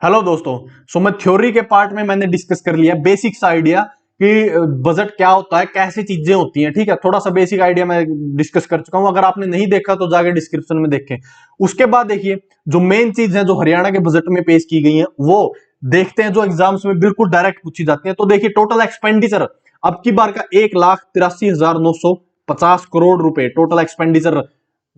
Hello दोस्तों। मैं theory के पार्ट में मैंने डिस्कस कर लिया बेसिक्स आइडिया कि बजट क्या होता है, कैसी चीजें होती हैं। ठीक है, थोड़ा सा बेसिक आइडिया मैं डिस्कस कर चुका हूं। अगर आपने नहीं देखा तो जाके डिस्क्रिप्शन में देखें। उसके बाद देखिए जो मेन चीज है जो हरियाणा के बजट में पेश की गई है वो देखते हैं, जो एग्जाम्स में बिल्कुल डायरेक्ट पूछी जाती है। तो देखिए टोटल एक्सपेंडिचर अब की बार का 1,83,950 करोड़ रुपए टोटल एक्सपेंडिचर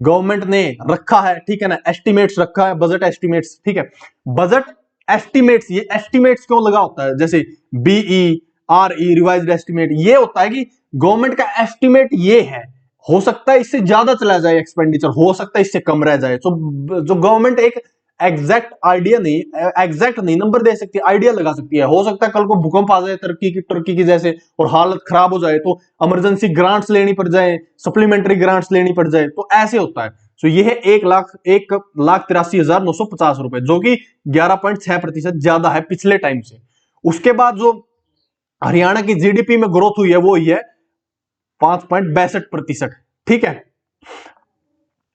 गवर्नमेंट ने रखा है। ठीक है ना, एस्टिमेट्स रखा है, बजट एस्टिमेट्स। ठीक है, बजट एस्टिमेट्स, ये एस्टिमेट्स क्यों लगा होता है? जैसे बीई आरई रिवाइज्ड एस्टिमेट, ये होता है कि गवर्नमेंट का एस्टिमेट ये है, हो सकता है इससे ज्यादा चला जाए एक्सपेंडिचर, हो सकता है इससे कम रह जाए। तो जो गवर्नमेंट एक एग्जैक्ट आइडिया नहीं, एग्जैक्ट नहीं नंबर दे सकती, आइडिया लगा सकती है। हो सकता है कल को भूकंप आ जाए तुर्की की जैसे और हालत खराब हो जाए तो इमरजेंसी ग्रांट्स लेनी पड़ जाए, सप्लीमेंट्री ग्रांट्स लेनी पड़ जाए, तो ऐसे होता है। तो ये है 1,83,950 रुपए, जो कि 11.6% ज्यादा है पिछले टाइम से। उसके बाद जो हरियाणा की जीडीपी में ग्रोथ हुई है वो ही है 5.62%। ठीक है,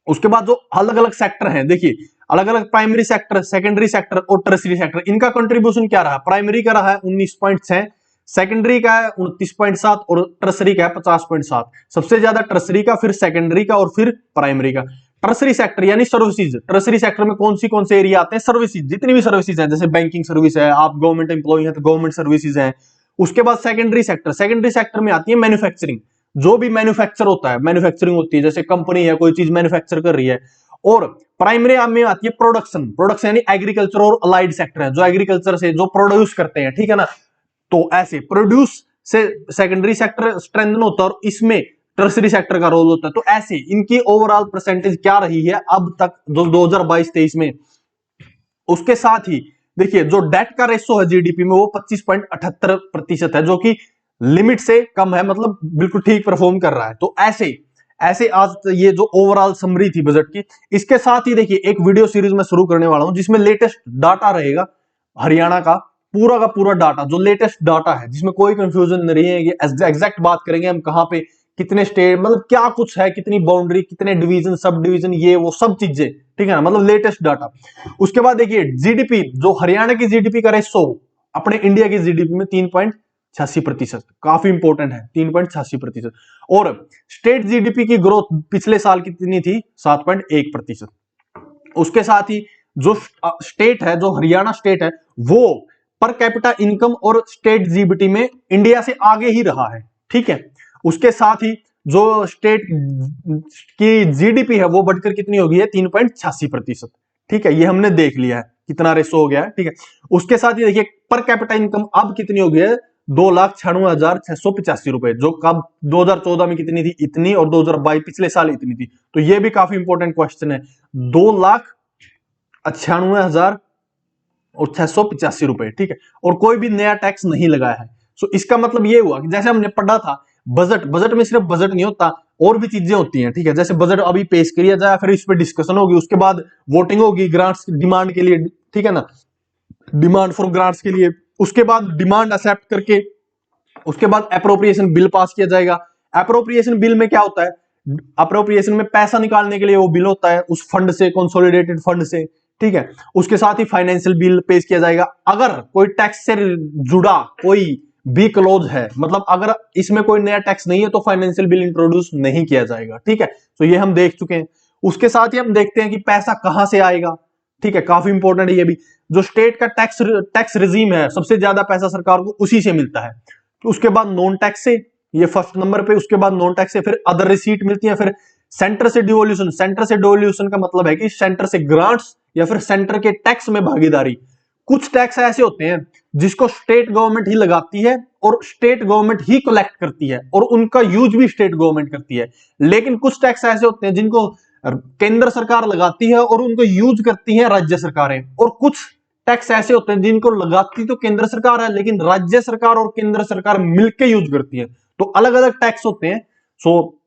उसके बाद जो अलग अलग सेक्टर हैं, देखिए अलग अलग प्राइमरी सेक्टर, सेकेंडरी सेक्टर और टर्सरी सेक्टर, इनका कंट्रीब्यूशन क्या रहा? प्राइमरी का रहा है 19.6, सेकेंडरी का है 29.7 और टर्सरी का है 50.7। सबसे ज्यादा टर्सरी का, फिर सेकेंडरी का और फिर प्राइमरी का। टर्सरी सेक्टर यानी सर्विसेज, टर्सरी सेक्टर में कौन से एरिया आते हैं? सर्विसेज, जितनी भी सर्विसेज है, जैसे बैंकिंग सर्विस है, आप गवर्नमेंट एम्प्लॉय है तो गवर्नमेंट सर्विसेज है। उसके बाद सेकेंडरी सेक्टर, सेकेंडरी सेक्टर में आती है मैन्युफैक्चरिंग, जो भी मैन्युफैक्चर होता है, मैन्युफैक्चरिंग होती है, जैसे कंपनी है कोई चीज मैन्युफैक्चर कर रही है। और प्राइमरी में आती है प्रोडक्शन, प्रोडक्शन यानी एग्रीकल्चर और अलाइड सेक्टर है, जो एग्रीकल्चर से जो प्रोड्यूस करते हैं। ठीक है ना, तो ऐसे प्रोड्यूस से सेकेंडरी सेक्टर स्ट्रेंथन होता है और इसमें टर्सरी सेक्टर का रोल होता है। तो ऐसे इनकी ओवरऑल परसेंटेज क्या रही है अब तक जो 2022-23 में। उसके साथ ही देखिए जो डेट का रेशो है जीडीपी में वो 25.78% है, जो कि लिमिट से कम है, मतलब बिल्कुल ठीक परफॉर्म कर रहा है। तो ऐसे ऐसे आज ये जो ओवरऑल समरी थी बजट की, इसके साथ ही देखिए एक वीडियो सीरीज में शुरू करने वाला हूं जिसमें लेटेस्ट डाटा रहेगा हरियाणा का पूरा डाटा, जो लेटेस्ट डाटा है जिसमें कोई कंफ्यूजन नहीं है। ये एग्जैक्ट बात करेंगे हम कहां पे कितने स्टेट, मतलब क्या कुछ है, कितनी बाउंड्री, कितने डिवीजन, सब डिवीजन, ये वो सब चीजें। ठीक है ना, मतलब लेटेस्ट डाटा। उसके बाद देखिए जीडीपी, जो हरियाणा की जीडीपी का रेशो अपने इंडिया की जीडीपी में 3.86%, काफी इंपॉर्टेंट है 3.86%। और स्टेट जीडीपी की ग्रोथ पिछले साल कितनी थी? 7.1%। उसके साथ ही जो स्टेट है, जो हरियाणा स्टेट है, वो पर कैपिटा इनकम और स्टेट जीडीपी में इंडिया से आगे ही रहा है। ठीक है, उसके साथ ही जो स्टेट की जीडीपी है वो बढ़कर कितनी हो गई है? 3.86%। ठीक है, ये हमने देख लिया है कितना रेशो हो गया है। ठीक है, उसके साथ ही देखिए पर कैपिटा इनकम अब कितनी हो गई है? 2,96,685 रुपए, जो कब 2014 में कितनी थी? इतनी, और 2022 पिछले साल इतनी थी। तो ये भी काफी इंपॉर्टेंट क्वेश्चन है। 2,98,000 और 685 रुपए। ठीक है, और कोई भी नया टैक्स नहीं लगाया है। सो इसका मतलब ये हुआ कि जैसे हमने पढ़ा था बजट, बजट में सिर्फ बजट नहीं होता, और भी चीजें होती हैं। ठीक है, जैसे बजट अभी पेश किया जाए, फिर इस पर डिस्कशन होगी, उसके बाद वोटिंग होगी ग्रांट्स डिमांड के लिए। ठीक है ना, डिमांड फॉर ग्रांट्स के लिए, उसके बाद डिमांड एक्सेप्ट करके उसके बाद अप्रोप्रिएशन बिल पास किया जाएगा। अप्रोप्रिएशन बिल में क्या होता है? अप्रोप्रिएशन में पैसा निकालने के लिए वो बिल होता है उस फंड से, कंसोलिडेटेड फंड से। ठीक है, उसके साथ ही फाइनेंशियल बिल पेश किया जाएगा। अगर कोई टैक्स से जुड़ा कोई भी क्लोज है, मतलब अगर इसमें कोई नया टैक्स नहीं है तो फाइनेंशियल बिल इंट्रोड्यूस नहीं किया जाएगा। ठीक है, तो ये हम देख चुके हैं। उसके साथ ही हम देखते हैं कि पैसा कहां से आएगा। ठीक है, काफी इंपॉर्टेंट है ये भी। जो स्टेट का टैक्स रिजीम है, सबसे ज्यादा पैसा सरकार को उसी से मिलता है। तो उसके बाद नॉन टैक्स से, ये फर्स्ट नंबर पे, उसके बाद नॉन टैक्स से, फिर अदर रिसीट मिलती है, फिर सेंटर से डिवोल्यूशन। सेंटर से डिवोल्यूशन का मतलब है कि सेंटर से ग्रांट्स या फिर सेंटर के टैक्स में भागीदारी। कुछ टैक्स ऐसे होते हैं जिसको स्टेट गवर्नमेंट ही लगाती है और स्टेट गवर्नमेंट ही कलेक्ट करती है और उनका यूज भी स्टेट गवर्नमेंट करती है। लेकिन कुछ टैक्स ऐसे होते हैं जिनको केंद्र सरकार लगाती है और उनको यूज करती है राज्य सरकारें। और कुछ टैक्स ऐसे होते हैं जिनको लगाती तो केंद्र सरकार है लेकिन राज्य सरकार और केंद्र सरकार मिलकर यूज करती है। तो अलग अलग टैक्स होते हैं। सो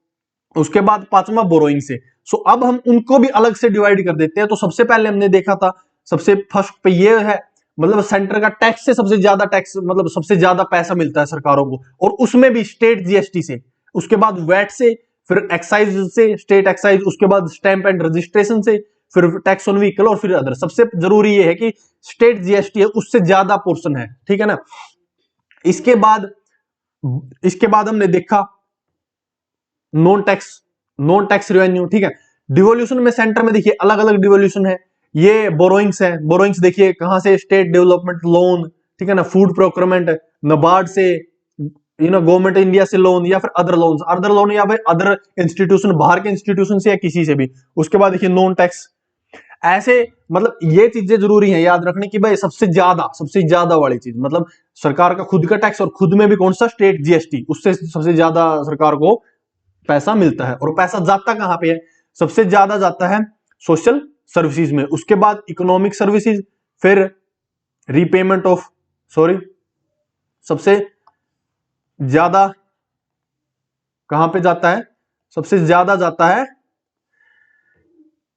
उसके बाद पांचवा बोरोइंग से। सो अब हम उनको भी अलग से डिवाइड कर देते हैं। तो सबसे पहले हमने देखा था, सबसे फर्स्ट पे ये है, मतलब सेंटर का टैक्स से सबसे ज्यादा टैक्स, मतलब सबसे ज्यादा पैसा मिलता है सरकारों को, और उसमें भी स्टेट जीएसटी से, उसके बाद वैट से, फिर एक्साइज से, स्टेट एक्साइज, उसके बाद स्टैंप एंड रजिस्ट्रेशन से, फिर टैक्स ऑन व्हीकल और फिर अदर। सबसे जरूरी ये है कि स्टेट जीएसटी है उससे ज्यादा पोर्शन है, ठीक है ना। इसके बाद हमने देखा नॉन टैक्स रेवेन्यू, ठीक है। डिवोल्यूशन में सेंटर में देखिए अलग अलग डिवोल्यूशन है। ये बोरोइंग्स है, बोरोइंग्स देखिए कहां से, स्टेट डेवलपमेंट लोन, ठीक है ना, फूड प्रोक्योरमेंट, नबार्ड से, गवर्नमेंट इंडिया से लोन, या फिर अदर लोन या फिर अदर इंस्टीट्यूशन, बाहर के इंस्टीट्यूशन से या किसी से भी। उसके बाद देखिए नॉन टैक्स, ऐसे मतलब ये चीजें जरूरी है याद रखने की भाई। सबसे ज्यादा वाली चीज मतलब सरकार का खुद का टैक्स, और खुद में भी कौन सा, स्टेट जीएसटी, उससे सबसे ज्यादा सरकार को पैसा मिलता है। और पैसा जाता कहां पे है, सबसे ज्यादा जाता है सोशल सर्विसेज में, उसके बाद इकोनॉमिक सर्विसेज, फिर रीपेमेंट ऑफ सबसे ज्यादा कहां पे जाता है, सबसे ज्यादा जाता है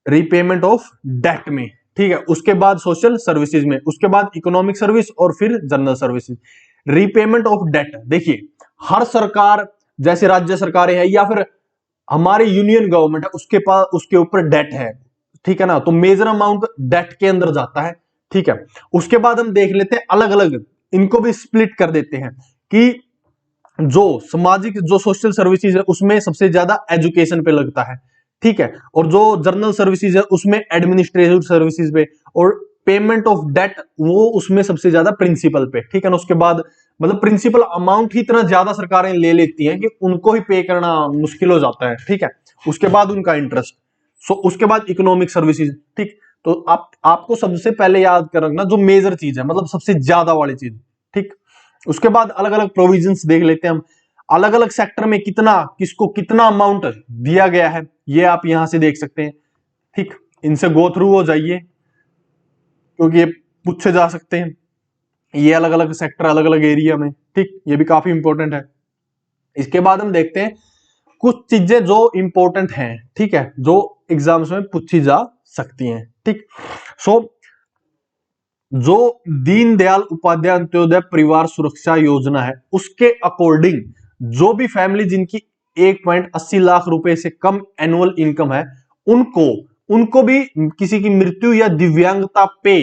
रीपेमेंट ऑफ डेट में, ठीक है। उसके बाद सोशल सर्विसेज में, उसके बाद इकोनॉमिक सर्विस और फिर general services. Repayment of debt देखिए हर सरकार, जैसे राज्य सरकारें हैं या फिर हमारी यूनियन गवर्नमेंट है, उसके पास उसके ऊपर डेट है, ठीक है ना, तो मेजर अमाउंट डेट के अंदर जाता है, ठीक है। उसके बाद हम देख लेते हैं अलग अलग, इनको भी स्प्लिट कर देते हैं कि जो सामाजिक जो सोशल सर्विसेज है उसमें सबसे ज्यादा एजुकेशन पे लगता है, ठीक है। और जो जनरल सर्विसेज है उसमें एडमिनिस्ट्रेटिव सर्विसेज पे, और पेमेंट ऑफ डेट वो उसमें सबसे ज्यादा प्रिंसिपल पे, ठीक है ना। उसके बाद मतलब प्रिंसिपल अमाउंट ही इतना ज्यादा सरकारें ले लेती हैं कि उनको ही पे करना मुश्किल हो जाता है, ठीक है। उसके बाद उनका इंटरेस्ट, उसके बाद इकोनॉमिक सर्विसेज, ठीक। तो आपको सबसे पहले याद कर रखना जो मेजर चीज है, मतलब सबसे ज्यादा वाली चीज, ठीक। उसके बाद अलग अलग प्रोविजंस देख लेते हैं हम, अलग अलग सेक्टर में किसको कितना अमाउंट दिया गया है, ये आप यहां से देख सकते हैं, ठीक। इनसे गो थ्रू हो जाइए क्योंकि ये पूछे जा सकते हैं, ये अलग अलग सेक्टर अलग अलग एरिया में, ठीक, ये भी काफी इंपॉर्टेंट है। इसके बाद हम देखते हैं कुछ चीजें जो इंपॉर्टेंट हैं, ठीक है, जो एग्जाम्स में पूछी जा सकती हैं, ठीक। जो दीनदयाल उपाध्याय अंत्योदय परिवार सुरक्षा योजना है उसके अकॉर्डिंग जो भी फैमिली जिनकी 1.80 लाख रुपए से कम एनुअल इनकम है उनको भी किसी की मृत्यु या दिव्यांगता पे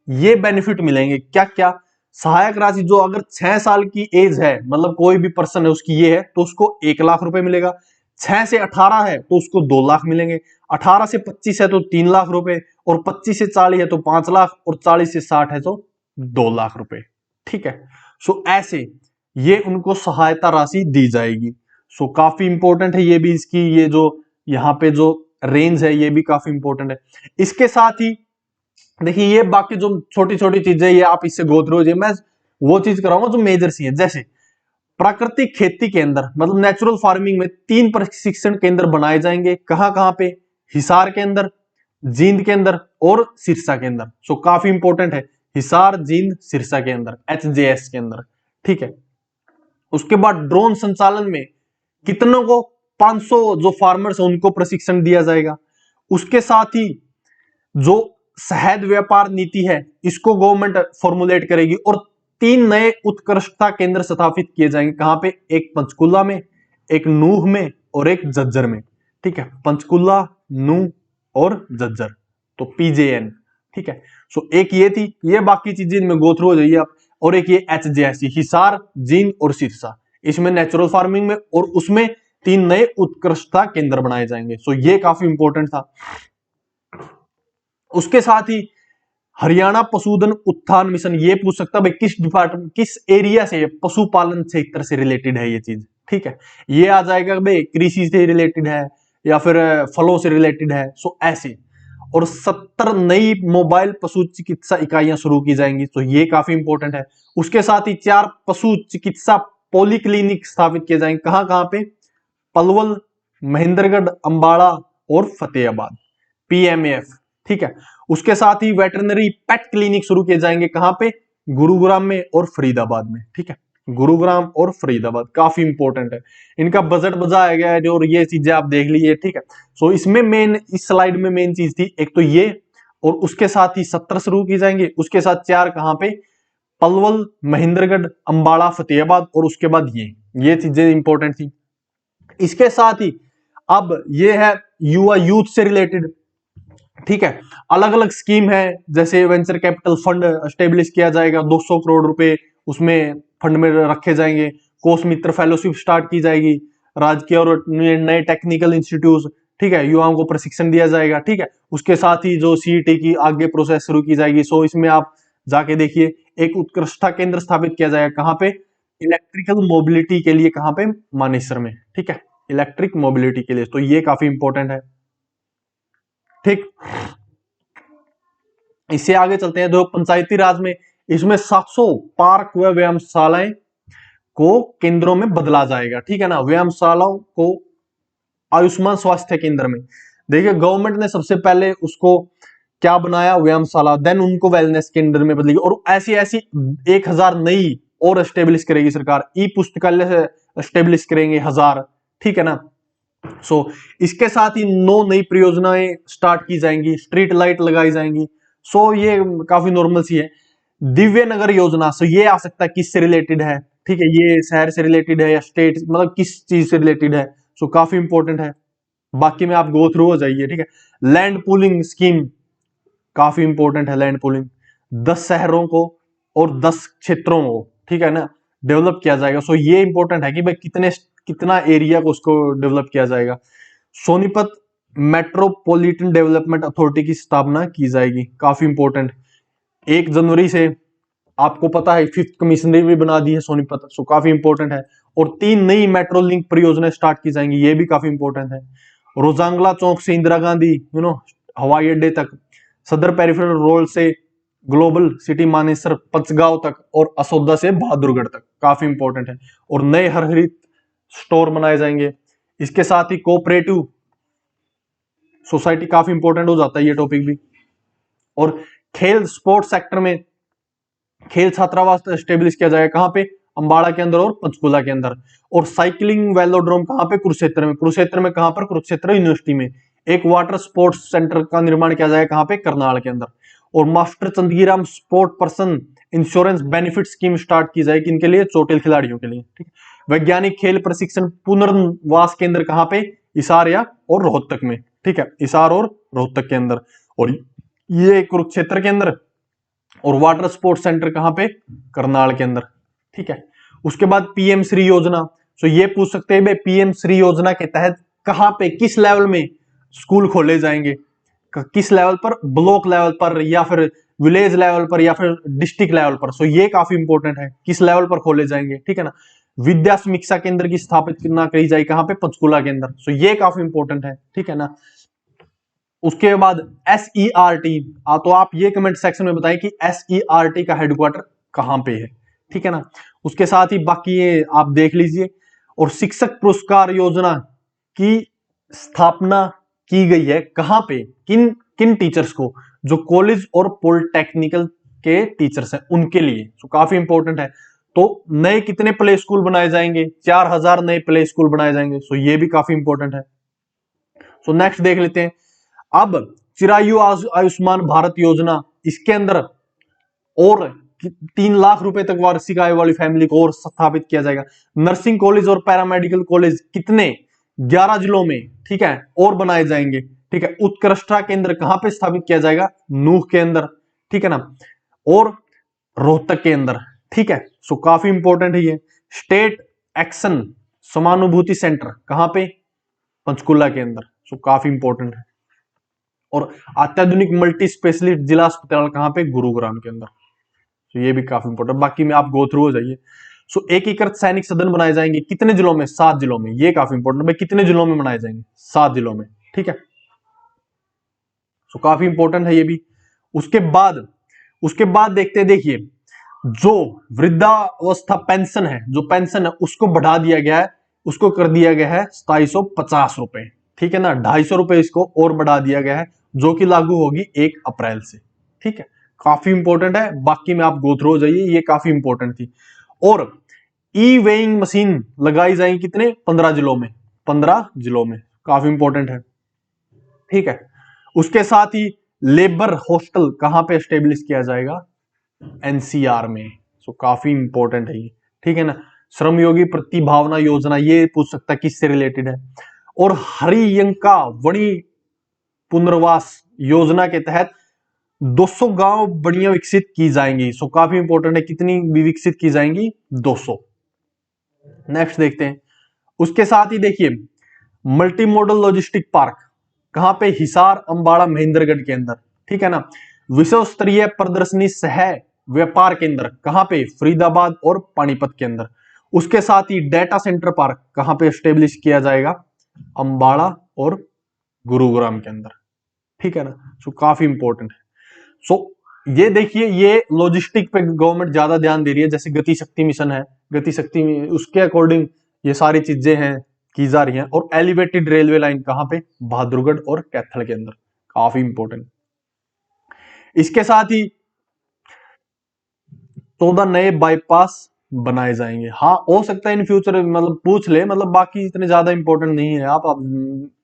ये बेनिफिट मिलेंगे। क्या क्या, सहायक राशि जो अगर 6 साल की एज है, मतलब कोई भी पर्सन है उसकी ये है, तो उसको 1 लाख रुपए मिलेगा। 6 से 18 है तो उसको 2 लाख मिलेंगे। 18 से 25 है तो 3 लाख रुपए, और 25 से 40 है तो 5 लाख, और 40 से 60 है तो 2 लाख रुपए, ठीक है। सो ऐसे ये उनको सहायता राशि दी जाएगी। सो काफी इंपॉर्टेंट है ये भी, इसकी ये जो यहाँ पे जो रेंज है ये भी काफी इंपॉर्टेंट है। इसके साथ ही देखिए ये बाकी जो छोटी छोटी चीजें ये आप इससे गो थ्रू, मैं वो चीज कराऊंगा जो मेजर सी है। जैसे प्राकृतिक खेती के अंदर मतलब नेचुरल फार्मिंग में 3 प्रशिक्षण केंद्र बनाए जाएंगे। कहां कहां पे, हिसार के अंदर, जींद के अंदर और सिरसा के अंदर। सो काफी इंपॉर्टेंट है, हिसार, जींद, सिरसा के अंदर, HJS के अंदर, ठीक है। उसके बाद ड्रोन संचालन में कितनों को, 500 जो फार्मर्स हैं उनको प्रशिक्षण दिया जाएगा। उसके साथ ही जो शहद व्यापार नीति है इसको गवर्नमेंट फॉर्मुलेट करेगी, और 3 नए उत्कृष्टता केंद्र स्थापित किए जाएंगे। कहां पे, एक पंचकुला में, एक नूह में और एक झज्जर में, ठीक है। पंचकुला, नूह और झज्जर, तो PJN, ठीक है। सो एक ये थी, ये बाकी चीजें इनमें गो थ्रू हो जाइए आप। और एक ये HJS हिसार, जींद और सिरसा, इसमें नेचुरल फार्मिंग में, और उसमें 3 नए उत्कृष्टता केंद्र बनाए जाएंगे। सो ये काफी इंपॉर्टेंट था। उसके साथ ही हरियाणा पशुधन उत्थान मिशन, ये पूछ सकता भाई किस डिपार्टमेंट, किस एरिया से, पशुपालन क्षेत्र से रिलेटेड है ये चीज, ठीक है। ये आ जाएगा भाई कृषि से रिलेटेड है या फिर फलों से रिलेटेड है। सो ऐसे, और 70 नई मोबाइल पशु चिकित्सा इकाइयां शुरू की जाएंगी, तो ये काफी इंपॉर्टेंट है। उसके साथ ही 4 पशु चिकित्सा पॉलीक्लिनिक स्थापित किए जाएंगे। कहां कहां पे, पलवल, महेंद्रगढ़, अंबाला और फतेहाबाद, PMAF, ठीक है। उसके साथ ही वेटरनरी पेट क्लिनिक शुरू किए जाएंगे। कहां पे, गुरुग्राम में और फरीदाबाद में, ठीक है। गुरुग्राम और फरीदाबाद काफी इंपॉर्टेंट है, इनका बजट बताया गया है और ये चीजें आप देख लीजिए, ठीक है। सो इसमें मेन, इस स्लाइड में मेन चीज थी एक तो ये, और उसके साथ ही 70 शुरू की जाएंगे। उसके साथ 4 कहां पे, पलवल, महेंद्रगढ़, अंबाला, फतेहाबाद, और उसके बाद ये चीजें इंपॉर्टेंट थी। इसके साथ ही अब ये है युवा यूथ से रिलेटेड, ठीक है। अलग अलग स्कीम है, जैसे वेंचर कैपिटल फंड स्टेब्लिश किया जाएगा, 200 करोड़ रुपए उसमें फंड में रखे जाएंगे। कोष मित्र फेलोशिप स्टार्ट की जाएगी, राजकीय और नए टेक्निकल इंस्टीट्यूट, ठीक है, युवाओं को प्रशिक्षण दिया जाएगा। ठीक है, उसके साथ ही जो सीईटी की आगे प्रोसेस शुरू की जाएगी। सो इसमें आप जाके देखिए, एक उत्कृष्टता केंद्र स्थापित किया जाएगा, कहां पे? इलेक्ट्रिकल मोबिलिटी के लिए, कहां पे? मानेसर में। ठीक है, इलेक्ट्रिक मोबिलिटी के लिए, तो ये काफी इंपॉर्टेंट है। ठीक, इससे आगे चलते हैं। जो पंचायती राज में, इसमें 700 पार्क व व्यायामशालाएं को केंद्रों में बदला जाएगा। ठीक है ना, व्यायामशालाओं को आयुष्मान स्वास्थ्य केंद्र में। देखिए, गवर्नमेंट ने सबसे पहले उसको क्या बनाया? व्यायामशाला, देन उनको वेलनेस केंद्र में बदलेगी, और ऐसी ऐसी 1000 नई और स्टेब्लिश करेगी सरकार। ई पुस्तकालय से स्टेब्लिश करेंगे 1000। ठीक है ना। सो इसके साथ ही 9 नई परियोजनाएं स्टार्ट की जाएंगी, स्ट्रीट लाइट लगाई जाएंगी। सो ये काफी नॉर्मल सी है। दिव्य नगर योजना, सो ये आ सकता है किससे रिलेटेड है? ठीक है, ये शहर से रिलेटेड है या स्टेट, मतलब किस चीज से रिलेटेड है। सो काफी इंपॉर्टेंट है, बाकी में आप गो थ्रू हो जाइए। ठीक है, लैंड पूलिंग स्कीम काफी इंपॉर्टेंट है। लैंड पूलिंग 10 शहरों को और 10 क्षेत्रों को, ठीक है ना, डेवलप किया जाएगा। सो ये इंपॉर्टेंट है कि भाई कितना एरिया को उसको डेवलप किया जाएगा। सोनीपत मेट्रोपॉलिटन डेवलपमेंट अथॉरिटी की स्थापना की जाएगी, काफी इंपॉर्टेंट। 1 जनवरी से आपको पता है 5th कमिश्नरी भी बना दी है सोनीपत, सो काफी इंपॉर्टेंट है। और 3 नई मेट्रो लिंक परियोजनाएं स्टार्ट की जाएंगी, ये भी काफी इंपॉर्टेंट है। रोजांगला चौक से इंदिरा गांधी हवाई अड्डे तक, सदर पेरिफेरल रोड से ग्लोबल सिटी मानेसर पंचगांव तक, और असोदा से बहादुरगढ़ तक, काफी इंपॉर्टेंट है। और नए हरित स्टोर बनाए जाएंगे। इसके साथ ही कोऑपरेटिव सोसाइटी, काफी इंपॉर्टेंट हो जाता है ये टॉपिक भी। और खेल स्पोर्ट्स सेक्टर में खेल छात्रावास स्टेब्लिश किया जाएगा, कहां पे? अंबाड़ा के अंदर और पंचकुला के अंदर। और साइकिलिंग वेलोड्रोम कहां पे? कुरुक्षेत्र में। कुरुक्षेत्र में कहां पर? कुरुक्षेत्र यूनिवर्सिटी में। एक वाटर स्पोर्ट्स सेंटर का निर्माण किया जाएगा, कहां पे? करनाल के अंदर। और master Chandgiram sport person insurance benefit scheme start की जाएगी, इनके लिए, चोटिल खिलाड़ियों के लिए। ठीक है, वैज्ञानिक खेल प्रशिक्षण पुनर्वास केंद्र कहां पे? हिसार या और रोहतक में। ठीक है, हिसार और रोहतक के अंदर। और ये कुरुक्षेत्र के अंदर। और वाटर स्पोर्ट्स सेंटर कहां पे? करनाल के अंदर। ठीक है, उसके बाद पीएम श्री योजना। सो ये पूछ सकते हैं भाई, पीएम श्री योजना के तहत कहां पे, किस लेवल में स्कूल खोले जाएंगे? किस लेवल पर? ब्लॉक लेवल पर, या फिर विलेज लेवल पर, या फिर डिस्ट्रिक्ट लेवल पर। सो ये काफी इंपॉर्टेंट है, किस लेवल पर खोले जाएंगे। ठीक है ना। विद्या समीक्षा केंद्र की स्थापित करना कही जाएगी, कहां पे? पंचकुला के अंदर। सो ये काफी इंपॉर्टेंट है। ठीक है ना। उसके बाद SERT, तो आप ये कमेंट सेक्शन में बताएं कि SERT का हेडक्वार्टर कहां पे है। ठीक है ना। उसके साथ ही बाकी ये आप देख लीजिए। और शिक्षक पुरस्कार योजना की स्थापना की गई है, कहां पे? किन किन टीचर्स को? जो कॉलेज और पॉलिटेक्निकल के टीचर्स हैं उनके लिए। तो काफी इंपॉर्टेंट है। तो नए कितने प्ले स्कूल बनाए जाएंगे? 4000 नए प्ले स्कूल बनाए जाएंगे। सो ये भी काफी इंपॉर्टेंट है। सो नेक्स्ट देख लेते हैं। अब चिरायु आयुष्मान भारत योजना, इसके अंदर और 3 लाख रुपए तक वार्षिक आय वाली फैमिली को और स्थापित किया जाएगा। नर्सिंग कॉलेज और पैरामेडिकल कॉलेज कितने? 11 जिलों में। ठीक है, और बनाए जाएंगे। ठीक है, उत्कृष्टता केंद्र कहां पे स्थापित किया जाएगा? नूह के अंदर। ठीक है ना, और रोहतक के अंदर। ठीक है, सो काफी इंपॉर्टेंट है ये। स्टेट एक्शन समानुभूति सेंटर कहां पे? पंचकुला के अंदर। सो काफी इंपॉर्टेंट है। और अत्याधुनिक मल्टी स्पेशलिस्ट जिला अस्पताल कहां पे? गुरुग्राम के अंदर। तो ये भी काफी इंपॉर्टेंट, बाकी में आप गो थ्रू हो जाइए। सो एकीकृत सैनिक सदन बनाए जाएंगे, कितने जिलों में? 7 जिलों में। ये काफी इंपॉर्टेंट भाई, कितने जिलों में बनाए जाएंगे? 7 जिलों में। ठीक है, सो काफी इंपॉर्टेंट है ये भी। उसके बाद देखते हैं, देखिए, जो वृद्धावस्था पेंशन है, जो पेंशन है उसको बढ़ा दिया गया है, उसको कर दिया गया है 2750 रुपए। ठीक है ना, 250 रुपए इसको और बढ़ा दिया गया है, जो कि लागू होगी 1 अप्रैल से। ठीक है, काफी इंपॉर्टेंट है, बाकी में आप गो थ्रू हो जाइए, ये काफी इंपॉर्टेंट थी। और ई वेइंग मशीन लगाई जाएगी कितने? 15 जिलों में। 15 जिलों में, काफी इंपॉर्टेंट है। ठीक है, उसके साथ ही लेबर हॉस्टल कहां पे स्टेब्लिश किया जाएगा? NCR में। सो काफी इंपॉर्टेंट है ये। ठीक है ना। श्रमयोगी प्रतिभावना योजना, ये पूछ सकता है किससे रिलेटेड है। और हरियंका वणी पुनर्वास योजना के तहत 200 गांव बढ़िया विकसित की जाएंगी। सो काफी इंपॉर्टेंट है, कितनी भी विकसित की जाएंगी? 200। नेक्स्ट देखते हैं। उसके साथ ही देखिए मल्टी मॉडल लॉजिस्टिक पार्क कहां पे? हिसार, अंबाड़ा, महेंद्रगढ़ के अंदर, ठीक है ना। विश्व स्तरीय प्रदर्शनी सह व्यापार केंद्र कहां पे? फरीदाबाद और पानीपत के अंदर। उसके साथ ही डेटा सेंटर पार्क कहां पे स्टेब्लिश किया जाएगा? अंबाड़ा और गुरुग्राम के अंदर, ठीक है ना। सो काफी इंपॉर्टेंट है। सो ये देखिए, ये लॉजिस्टिक पे गवर्नमेंट ज्यादा ध्यान दे रही है, जैसे गति शक्ति मिशन है, गति शक्ति में उसके अकॉर्डिंग ये सारी चीजें हैं की जा रही हैं। और एलिवेटेड रेलवे लाइन कहां पे? बहादुरगढ़ और कैथल के अंदर, काफी इंपॉर्टेंट। इसके साथ ही 14 नए बाईपास बनाए जाएंगे। हाँ, हो सकता है इन फ्यूचर, मतलब पूछ ले, मतलब बाकी इतने ज्यादा इंपॉर्टेंट नहीं है। आप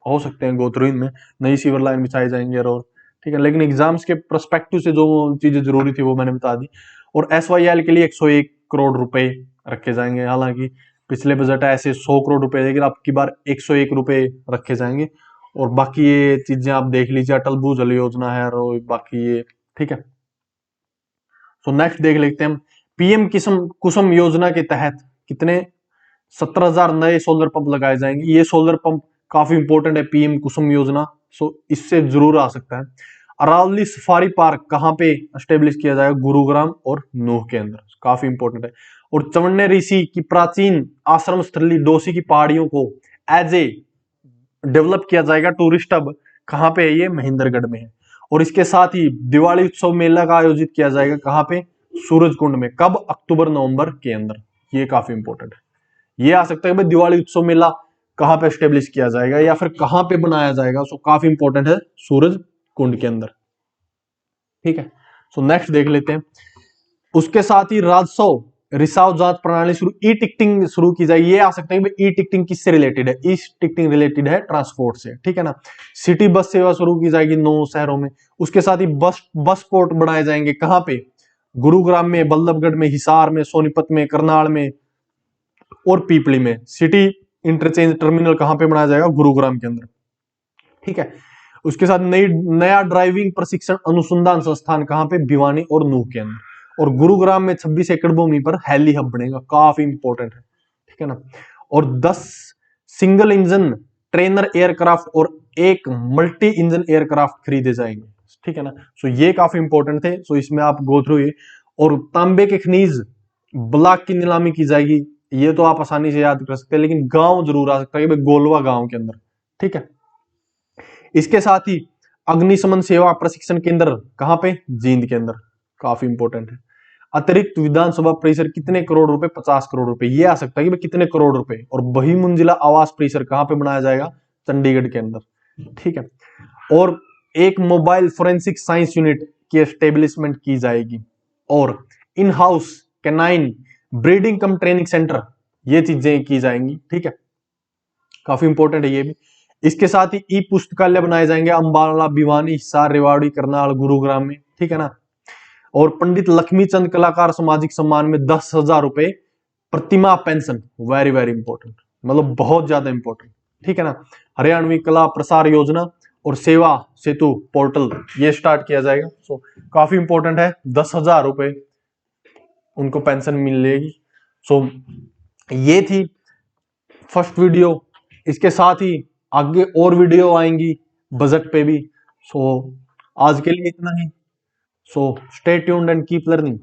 हो सकते हैं गो थ्रू इनमें, नई सीवर लाइन बिछाई जाएंगे और ठीक है, लेकिन एग्जाम्स के पर्सपेक्टिव से जो चीजें जरूरी थी वो मैंने बता दी। और SYL के लिए 101 करोड़ रुपए रखे जाएंगे। हालांकि पिछले बजट ऐसे 100 करोड़ रुपए, लेकिन अब की बार 101 रुपए रखे जाएंगे। और बाकी ये चीजें आप देख लीजिए, अटल भूजल योजना है और बाकी ये, ठीक है। तो नेक्स्ट देख लेते हैं हम। PM कुसुम योजना के तहत कितने? 17,000 नए सोलर पंप लगाए जाएंगे। ये सोलर पंप काफी इंपॉर्टेंट है, PM कुसुम योजना। सो इससे जरूर आ सकता है। अरावली सफारी पार्क कहां पे स्टेब्लिश किया जाएगा? गुरुग्राम और नूह के अंदर, काफी इंपॉर्टेंट है। और चवन्ने ऋषि की प्राचीन आश्रम स्थली डोसी की पहाड़ियों को एज ए डेवलप किया जाएगा टूरिस्ट हब, कहां पे है? ये महेंद्रगढ़ में है। और इसके साथ ही दिवाली उत्सव मेला का आयोजित किया जाएगा, कहां पे? सूरजकुंड में। कब? अक्टूबर नवंबर के अंदर। ये काफी इंपॉर्टेंट है। ये आ सकता है भाई, दिवाली उत्सव मेला कहां पे स्टेब्लिश किया जाएगा या फिर कहां पे बनाया जाएगा। सो काफी इंपॉर्टेंट है, सूरजकुंड के अंदर, ठीक है। सो नेक्स्ट देख लेते हैं। उसके साथ ही राजस्व रिसाव जांच प्रणाली शुरू, ई टिकटिंग शुरू की जाएगी। ये आ सकता है कि ई टिकटिंग किससे रिलेटेड है? ई टिकटिंग रिलेटेड है ट्रांसपोर्ट से, ठीक है ना। सिटी बस सेवा शुरू की जाएगी 9 शहरों में। उसके साथ ही बस पोर्ट बनाए जाएंगे, कहां पे? गुरुग्राम में, बल्लभगढ़ में, हिसार में, सोनीपत में, करनाल में और पीपली में। सिटी इंटरचेंज टर्मिनल कहां पे बनाया जाएगा? गुरुग्राम के अंदर, ठीक है। उसके साथ नया ड्राइविंग प्रशिक्षण अनुसंधान संस्थान कहां पे? भिवानी और नूह के अंदर। और गुरुग्राम में 26 एकड़ भूमि पर हेली हब बनेगा, काफी इंपॉर्टेंट है, ठीक है ना। और 10 सिंगल इंजन ट्रेनर एयरक्राफ्ट और एक मल्टी इंजन एयरक्राफ्ट खरीदे जाएंगे, ठीक है ना। सो ये काफी इंपॉर्टेंट थे। सो इसमें आप गो थ्रू ये। और तांबे के खनिज ब्लॉक की नीलामी की जाएगी। ये तो आप आसानी से याद कर सकते हैं, लेकिन गांव जरूर आ सकता है कि गोलवा गांव के अंदर, ठीक है। इसके साथ ही अग्निशमन सेवा प्रशिक्षण केंद्र कहां पे? जींद के अंदर, काफी इंपॉर्टेंट है। अतिरिक्त विधानसभा परिसर कितने करोड़ रुपए? 50 करोड़ रुपए। ये आ सकता है कि भाई कितने करोड़ रुपए। और बहुमंजिला आवास परिसर कहां पे बनाया जाएगा? चंडीगढ़ के अंदर, ठीक है। और एक मोबाइल फोरेंसिक साइंस यूनिट की एस्टेब्लिशमेंट की जाएगी। और in house canine breeding come training centre, ये चीजें की जाएंगी, ठीक है। काफी इंपॉर्टेंट है ये भी। इसके साथ ही ई पुस्तकालय बनाए जाएंगे अंबाला, भिवानी, हिसार, रेवाड़ी, करनाल, गुरुग्राम में, ठीक है ना। और पंडित लक्ष्मीचंद कलाकार सामाजिक सम्मान में 10,000 रुपए प्रतिमा पेंशन, वेरी वेरी इंपॉर्टेंट, मतलब बहुत ज्यादा इंपॉर्टेंट, ठीक है ना। हरियाणवी कला प्रसार योजना और सेवा सेतु पोर्टल ये स्टार्ट किया जाएगा। सो काफी इंपॉर्टेंट है, 10,000 रुपए उनको पेंशन मिलेगी। सो ये थी फर्स्ट वीडियो। इसके साथ ही आगे और वीडियो आएंगी बजट पे भी। सो आज के लिए इतना ही। So stay tuned and keep learning.